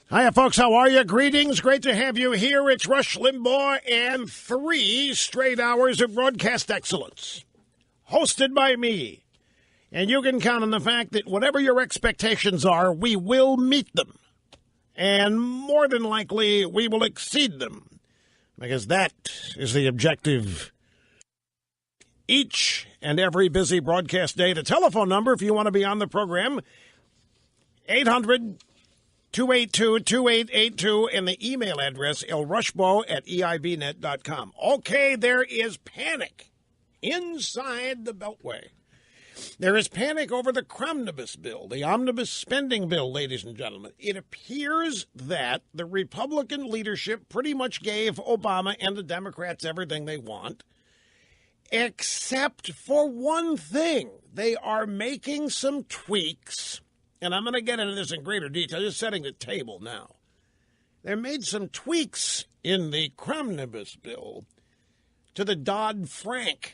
Hiya, folks. How are you? Greetings. Great to have you here. It's Rush Limbaugh and 3 straight hours of broadcast excellence, hosted by me. And you can count on the fact that whatever your expectations are, we will meet them. And more than likely, we will exceed them. Because that is the objective each and every busy broadcast day. The telephone number, if you want to be on the program, 800-282-2882, and the email address, lrushbo@eibnet.com. Okay, there is panic inside the Beltway. There is panic over the Cromnibus bill, the omnibus spending bill, ladies and gentlemen. It appears that the Republican leadership pretty much gave Obama and the Democrats everything they want, except for one thing. They are making some tweaks, and I'm going to get into this in greater detail, just setting the table now. They made some tweaks in the Cromnibus bill to the Dodd-Frank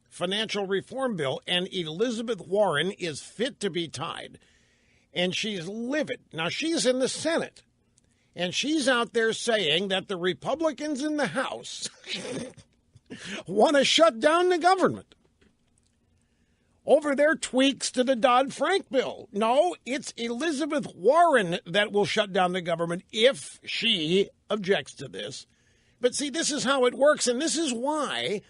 financial reform bill, and Elizabeth Warren is fit to be tied, and she's livid. Now, she's in the Senate, and she's out there saying that the Republicans in the House want to shut down the government over their tweaks to the Dodd-Frank bill. No, it's Elizabeth Warren that will shut down the government if she objects to this. But see, this is how it works, and this is why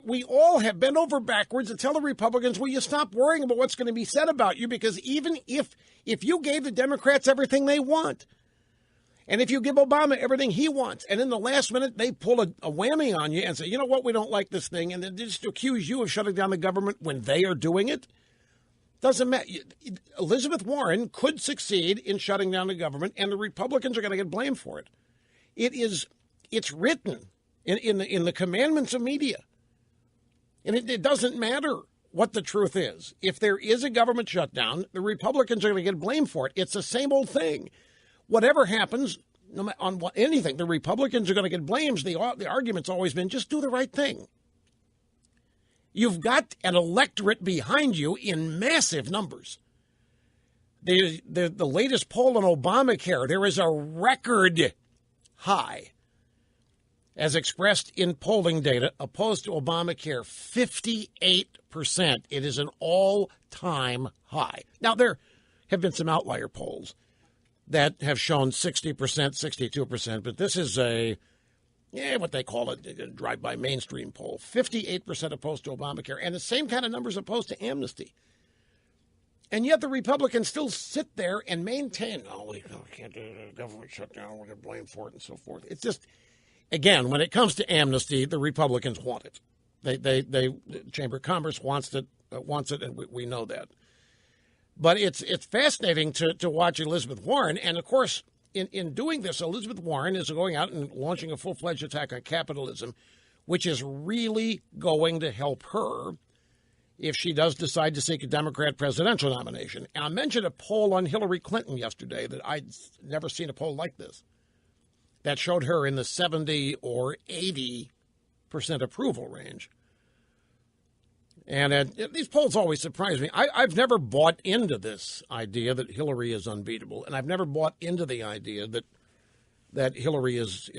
we all have bent over backwards to tell the Republicans, will you stop worrying about what's going to be said about you? Because even if you gave the Democrats everything they want, and if you give Obama everything he wants, and in the last minute they pull a whammy on you and say, you know what, we don't like this thing, and then just accuse you of shutting down the government when they are doing it, doesn't matter. Elizabeth Warren could succeed in shutting down the government, and the Republicans are going to get blamed for it. It's written in the commandments of media. And it doesn't matter what the truth is. If there is a government shutdown, the Republicans are going to get blamed for it. It's the same old thing. Whatever happens, no matter on anything, the Republicans are going to get blamed. The argument's always been, just do the right thing. You've got an electorate behind you in massive numbers. The latest poll on Obamacare, there is a record high, as expressed in polling data, opposed to Obamacare, 58%. It is an all-time high. Now, there have been some outlier polls that have shown 60%, 62%, but this is what they call a drive-by mainstream poll. 58% opposed to Obamacare, and the same kind of numbers opposed to amnesty. And yet the Republicans still sit there and maintain, we can't do the government shutdown, we're going to blame for it and so forth. It's just, again, when it comes to amnesty, the Republicans want it. The Chamber of Commerce wants it, and we know that. But it's fascinating to watch Elizabeth Warren. And, of course, in doing this, Elizabeth Warren is going out and launching a full-fledged attack on capitalism, which is really going to help her if she does decide to seek a Democrat presidential nomination. And I mentioned a poll on Hillary Clinton yesterday that I'd never seen a poll like this, that showed her in the 70 or 80% approval range. And these polls always surprise me. I've never bought into this idea that Hillary is unbeatable, and I've never bought into the idea that Hillary is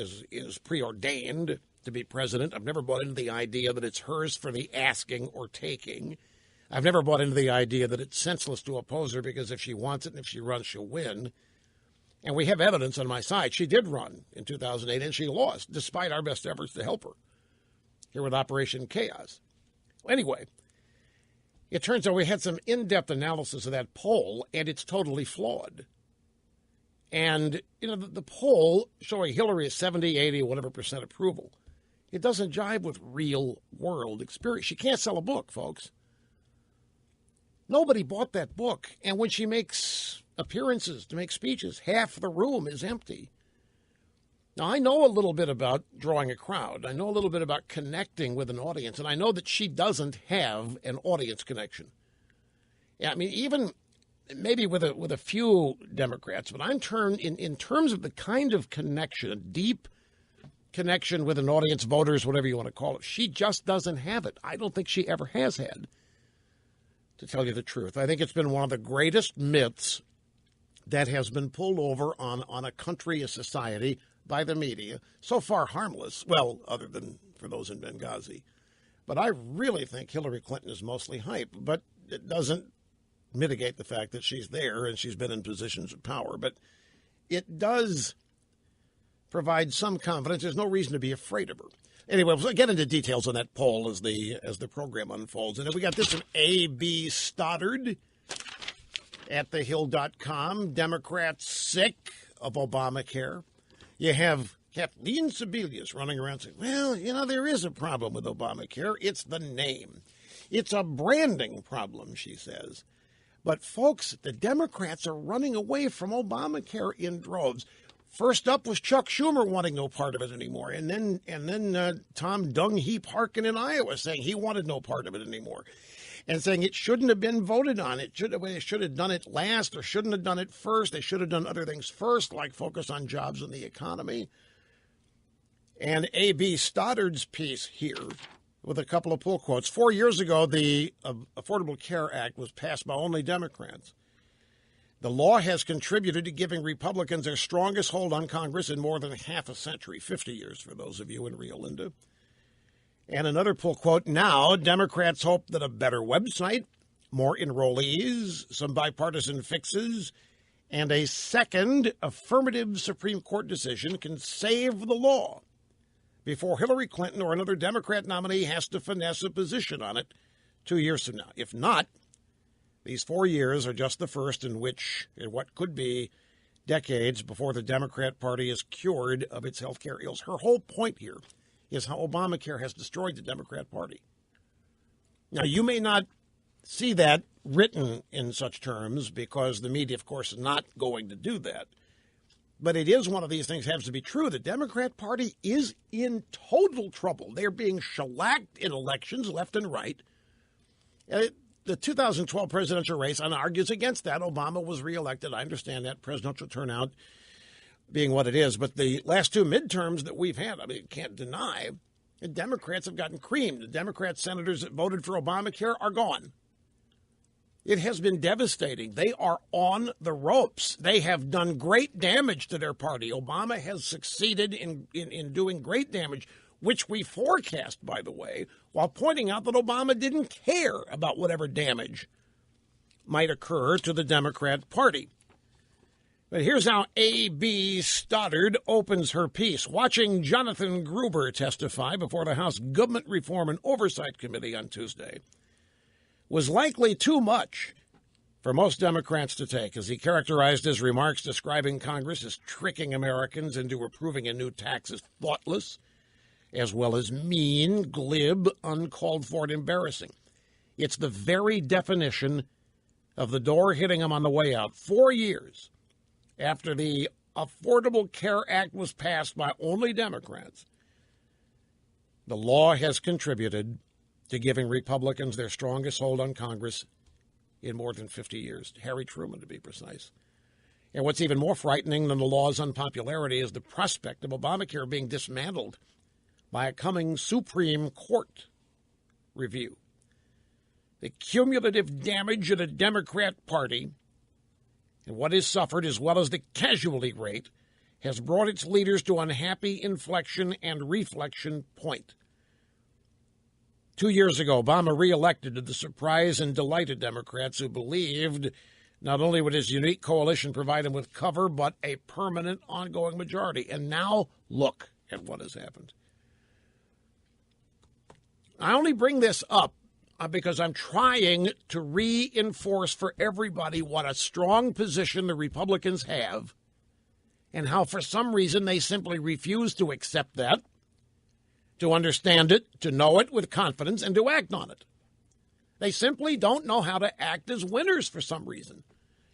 preordained to be president. I've never bought into the idea that it's hers for the asking or taking. I've never bought into the idea that it's senseless to oppose her because if she wants it and if she runs, she'll win. And we have evidence on my side. She did run in 2008, and she lost, despite our best efforts to help her here with Operation Chaos. Anyway, it turns out we had some in-depth analysis of that poll, and it's totally flawed. And, the poll showing Hillary is 70, 80, whatever percent approval, it doesn't jive with real-world experience. She can't sell a book, folks. Nobody bought that book. And when she makes appearances to make speeches, half the room is empty. Now, I know a little bit about drawing a crowd. I know a little bit about connecting with an audience, and I know that she doesn't have an audience connection. Yeah, I mean, even maybe with a few Democrats, but in terms of the kind of connection, a deep connection with an audience, voters, whatever you want to call it, she just doesn't have it. I don't think she ever has had, to tell you the truth. I think it's been one of the greatest myths that has been pulled over on a country, a society, by the media. So far harmless, well, other than for those in Benghazi. But I really think Hillary Clinton is mostly hype, but it doesn't mitigate the fact that she's there and she's been in positions of power. But it does provide some confidence. There's no reason to be afraid of her. Anyway, we'll get into details on that poll as the program unfolds. And then we got this from A.B. Stoddard at thehill.com. Democrats sick of Obamacare. You have Kathleen Sebelius running around saying, well, there is a problem with Obamacare. It's the name. It's a branding problem, she says. But, folks, the Democrats are running away from Obamacare in droves. First up was Chuck Schumer wanting no part of it anymore. And then Tom Dung Heap Harkin in Iowa saying he wanted no part of it anymore. And saying it shouldn't have been voted on. They should have done it last or shouldn't have done it first. They should have done other things first, like focus on jobs and the economy. And A.B. Stoddard's piece here with a couple of pull quotes. 4 years ago, the Affordable Care Act was passed by only Democrats. The law has contributed to giving Republicans their strongest hold on Congress in more than half a century, 50 years for those of you in Rio Linda. And another pull quote, now Democrats hope that a better website, more enrollees, some bipartisan fixes, and a second affirmative Supreme Court decision can save the law before Hillary Clinton or another Democrat nominee has to finesse a position on it 2 years from now. If not, these 4 years are just the first in what could be decades before the Democrat Party is cured of its health care ills. Her whole point here is how Obamacare has destroyed the Democrat Party. Now, you may not see that written in such terms because the media, of course, is not going to do that. But it is one of these things that has to be true. The Democrat Party is in total trouble. They're being shellacked in elections left and right. The 2012 presidential race argues against that. Obama was reelected. I understand that presidential turnout being what it is. But the last two midterms that we've had, you can't deny, the Democrats have gotten creamed. The Democrat senators that voted for Obamacare are gone. It has been devastating. They are on the ropes. They have done great damage to their party. Obama has succeeded in doing great damage, which we forecast, by the way, while pointing out that Obama didn't care about whatever damage might occur to the Democrat Party. But here's how A.B. Stoddard opens her piece. Watching Jonathan Gruber testify before the House Government Reform and Oversight Committee on Tuesday was likely too much for most Democrats to take, as he characterized his remarks describing Congress as tricking Americans into approving a new tax as thoughtless, as well as mean, glib, uncalled for, and embarrassing. It's the very definition of the door hitting him on the way out. 4 years after the Affordable Care Act was passed by only Democrats, the law has contributed to giving Republicans their strongest hold on Congress in more than 50 years. Harry Truman, to be precise. And what's even more frightening than the law's unpopularity is the prospect of Obamacare being dismantled by a coming Supreme Court review. The cumulative damage of the Democrat Party and what is suffered, as well as the casualty rate, has brought its leaders to unhappy inflection and reflection point. 2 years ago, Obama reelected to the surprise and delighted Democrats who believed not only would his unique coalition provide him with cover, but a permanent ongoing majority. And now look at what has happened. I only bring this up because I'm trying to reinforce for everybody what a strong position the Republicans have and how for some reason they simply refuse to accept that, to understand it, to know it with confidence, and to act on it. They simply don't know how to act as winners for some reason.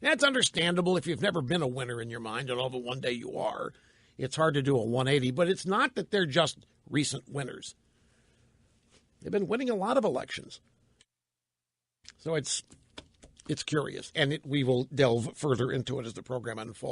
That's understandable if you've never been a winner in your mind, and although one day you are, it's hard to do a 180, but it's not that they're just recent winners. They've been winning a lot of elections. So it's curious, and we will delve further into it as the program unfolds.